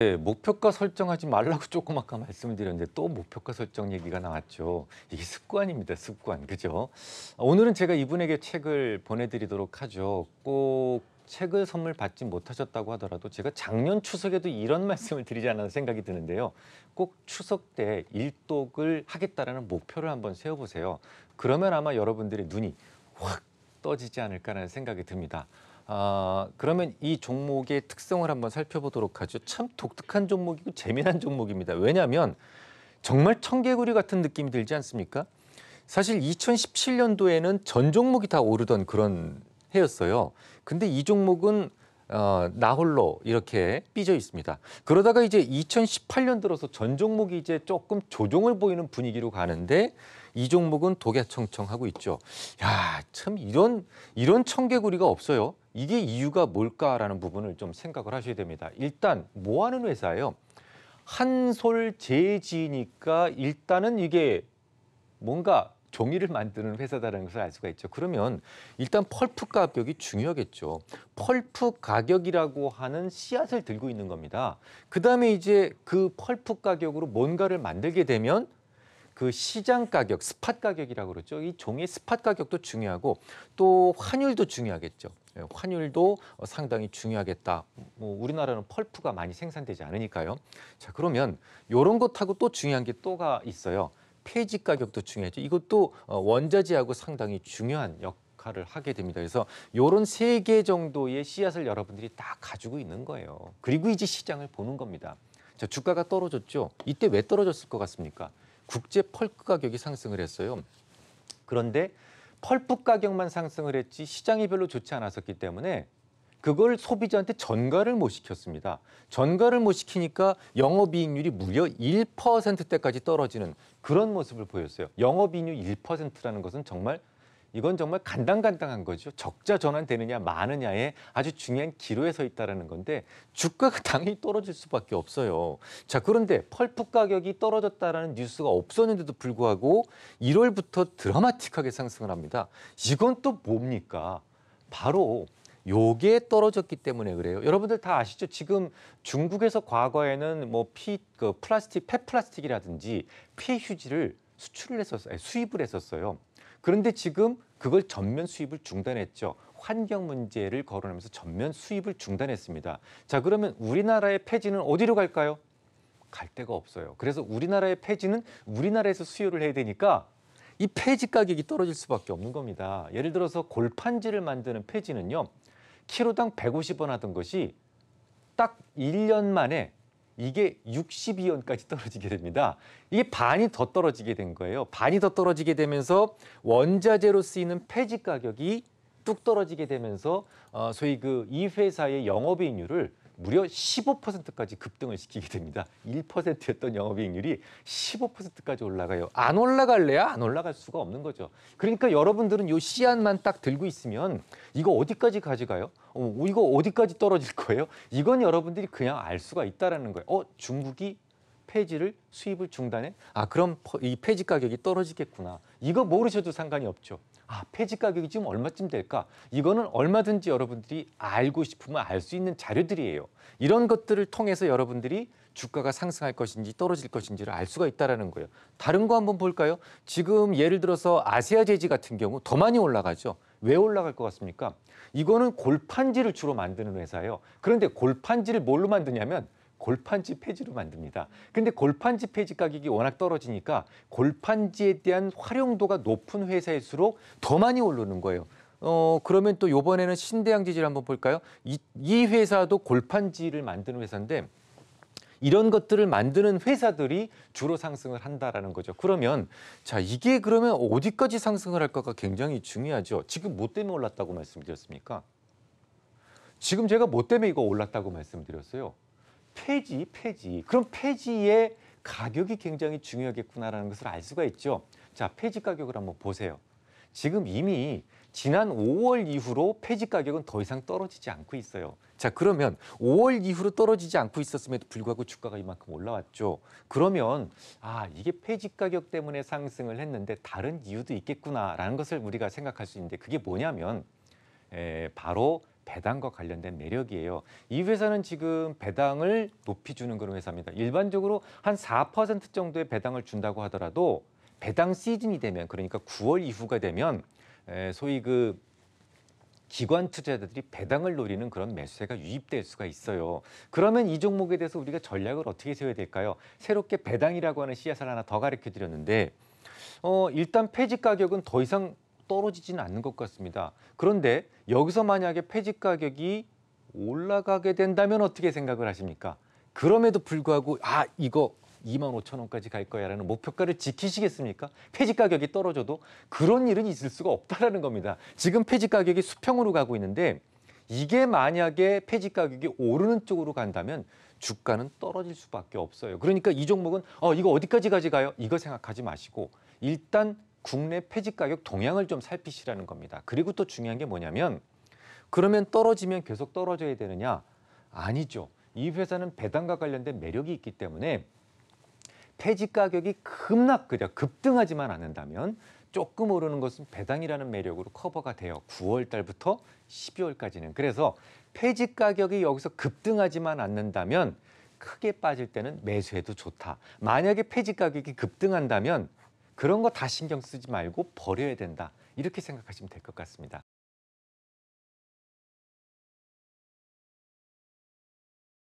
네, 목표가 설정하지 말라고 조금 아까 말씀을 드렸는데 또 목표가 설정 얘기가 나왔죠. 이게 습관입니다, 습관. 그죠? 오늘은 제가 이분에게 책을 보내드리도록 하죠. 꼭 책을 선물 받지 못하셨다고 하더라도 제가 작년 추석에도 이런 말씀을 드리지 않았나 생각이 드는데요. 꼭 추석 때 일독을 하겠다라는 목표를 한번 세워보세요. 그러면 아마 여러분들의 눈이 확 떠지지 않을까라는 생각이 듭니다. 그러면 이 종목의 특성을 한번 살펴보도록 하죠. 참 독특한 종목이고 재미난 종목입니다. 왜냐하면 정말 청개구리 같은 느낌이 들지 않습니까? 사실 2017년도에는 전 종목이 다 오르던 그런 해였어요. 근데 이 종목은 나 홀로 이렇게 삐져 있습니다. 그러다가 이제 2018년 들어서 전 종목이 이제 조금 조정을 보이는 분위기로 가는데 이 종목은 독야청청하고 있죠. 야, 참 이런 청개구리가 없어요. 이게 이유가 뭘까라는 부분을 좀 생각을 하셔야 됩니다. 일단 뭐 하는 회사예요? 한솔제지니까 일단은 이게 뭔가 종이를 만드는 회사다라는 것을 알 수가 있죠. 그러면 일단 펄프 가격이 중요하겠죠. 펄프 가격이라고 하는 씨앗을 들고 있는 겁니다. 그다음에 이제 그 펄프 가격으로 뭔가를 만들게 되면 그 시장 가격, 스팟 가격이라고 그러죠. 이 종이의 스팟 가격도 중요하고 또 환율도 중요하겠죠. 예, 환율도 상당히 중요하겠다. 뭐 우리나라는 펄프가 많이 생산되지 않으니까요. 자, 그러면 이런 것하고 또 중요한 게 또가 있어요. 폐지 가격도 중요하죠. 이것도 원자재하고 상당히 중요한 역할을 하게 됩니다. 그래서 이런 세 개 정도의 씨앗을 여러분들이 다 가지고 있는 거예요. 그리고 이제 시장을 보는 겁니다. 자, 주가가 떨어졌죠. 이때 왜 떨어졌을 것 같습니까? 국제 펄프 가격이 상승을 했어요. 그런데 펄프 가격만 상승을 했지 시장이 별로 좋지 않았었기 때문에 그걸 소비자한테 전가를 못 시켰습니다. 전가를 못 시키니까 영업이익률이 무려 1%대까지 떨어지는 그런 모습을 보였어요. 영업이익률 1%라는 것은 이건 정말 간당간당한 거죠. 적자 전환되느냐 마느냐에 아주 중요한 기로에 서 있다는 건데 주가가 당연히 떨어질 수밖에 없어요. 자, 그런데 펄프 가격이 떨어졌다는 뉴스가 없었는데도 불구하고 1월부터 드라마틱하게 상승을 합니다. 이건 또 뭡니까? 바로 요게 떨어졌기 때문에 그래요. 여러분들 다 아시죠? 지금 중국에서 과거에는 그 플라스틱, 폐플라스틱이라든지 폐휴지를 수출을 했었어요. 수입을 했었어요. 그런데 지금 그걸 전면 수입을 중단했죠. 환경 문제를 거론하면서 전면 수입을 중단했습니다. 자, 그러면 우리나라의 폐지는 어디로 갈까요? 갈 데가 없어요. 그래서 우리나라의 폐지는 우리나라에서 수요를 해야 되니까 이 폐지 가격이 떨어질 수밖에 없는 겁니다. 예를 들어서 골판지를 만드는 폐지는요. 키로당 150원 하던 것이 딱 1년 만에 이게 62원까지 떨어지게 됩니다. 이게 반이 더 떨어지게 된 거예요. 반이 더 떨어지게 되면서 원자재로 쓰이는 폐지 가격이 뚝 떨어지게 되면서 소위 그 이 회사의 영업이익률을 무려 15%까지 급등을 시키게 됩니다. 1%였던 영업이익률이 15%까지 올라가요. 안 올라갈래야 안 올라갈 수가 없는 거죠. 그러니까 여러분들은 이 씨앗만 딱 들고 있으면 이거 어디까지 가져가요? 이거 어디까지 떨어질 거예요? 이건 여러분들이 그냥 알 수가 있다라는 거예요. 중국이 폐지를 수입을 중단해? 그럼 이 폐지 가격이 떨어지겠구나. 이거 모르셔도 상관이 없죠. 폐지 가격이 지금 얼마쯤 될까? 이거는 얼마든지 여러분들이 알고 싶으면 알 수 있는 자료들이에요. 이런 것들을 통해서 여러분들이 주가가 상승할 것인지 떨어질 것인지를 알 수가 있다는 거예요. 다른 거 한번 볼까요? 지금 예를 들어서 아시아제지 같은 경우 더 많이 올라가죠. 왜 올라갈 것 같습니까? 이거는 골판지를 주로 만드는 회사예요. 그런데 골판지를 뭘로 만드냐면 골판지 폐지로 만듭니다. 근데 골판지 폐지 가격이 워낙 떨어지니까 골판지에 대한 활용도가 높은 회사일수록 더 많이 오르는 거예요. 그러면 또 이번에는 신대양지질 한번 볼까요? 이 회사도 골판지를 만드는 회사인데 이런 것들을 만드는 회사들이 주로 상승을 한다라는 거죠. 그러면 자, 이게 그러면 어디까지 상승을 할까가 굉장히 중요하죠. 지금 뭐 때문에 올랐다고 말씀드렸습니까? 지금 제가 뭐 때문에 이거 올랐다고 말씀드렸어요. 폐지. 그럼 폐지의 가격이 굉장히 중요하겠구나라는 것을 알 수가 있죠. 자, 폐지 가격을 한번 보세요. 지금 이미 지난 5월 이후로 폐지 가격은 더 이상 떨어지지 않고 있어요. 자, 그러면 5월 이후로 떨어지지 않고 있었음에도 불구하고 주가가 이만큼 올라왔죠. 그러면 이게 폐지 가격 때문에 상승을 했는데 다른 이유도 있겠구나라는 것을 우리가 생각할 수 있는데 그게 뭐냐면 바로 배당과 관련된 매력이에요. 이 회사는 지금 배당을 높이 주는 그런 회사입니다. 일반적으로 한 4% 정도의 배당을 준다고 하더라도 배당 시즌이 되면, 그러니까 9월 이후가 되면 소위 그 기관 투자자들이 배당을 노리는 그런 매수세가 유입될 수가 있어요. 그러면 이 종목에 대해서 우리가 전략을 어떻게 세워야 될까요? 새롭게 배당이라고 하는 씨앗을 하나 더 가르쳐 드렸는데 일단 폐지 가격은 더 이상 떨어지지는 않는 것 같습니다. 그런데 여기서 만약에 폐지 가격이 올라가게 된다면 어떻게 생각을 하십니까? 그럼에도 불구하고 이거 25,000원까지 갈 거야라는 목표가를 지키시겠습니까? 폐지 가격이 떨어져도 그런 일은 있을 수가 없다라는 겁니다. 지금 폐지 가격이 수평으로 가고 있는데 이게 만약에 폐지 가격이 오르는 쪽으로 간다면 주가는 떨어질 수밖에 없어요. 그러니까 이 종목은 이거 어디까지 가져가요? 이거 생각하지 마시고 일단 국내 폐지 가격 동향을 좀 살피시라는 겁니다. 그리고 또 중요한 게 뭐냐면 그러면 떨어지면 계속 떨어져야 되느냐? 아니죠. 이 회사는 배당과 관련된 매력이 있기 때문에 폐지 가격이 급등하지만 않는다면 조금 오르는 것은 배당이라는 매력으로 커버가 돼요. 9월 달부터 12월까지는. 그래서 폐지 가격이 여기서 급등하지만 않는다면 크게 빠질 때는 매수해도 좋다. 만약에 폐지 가격이 급등한다면 그런 거 다 신경 쓰지 말고 버려야 된다. 이렇게 생각하시면 될 것 같습니다.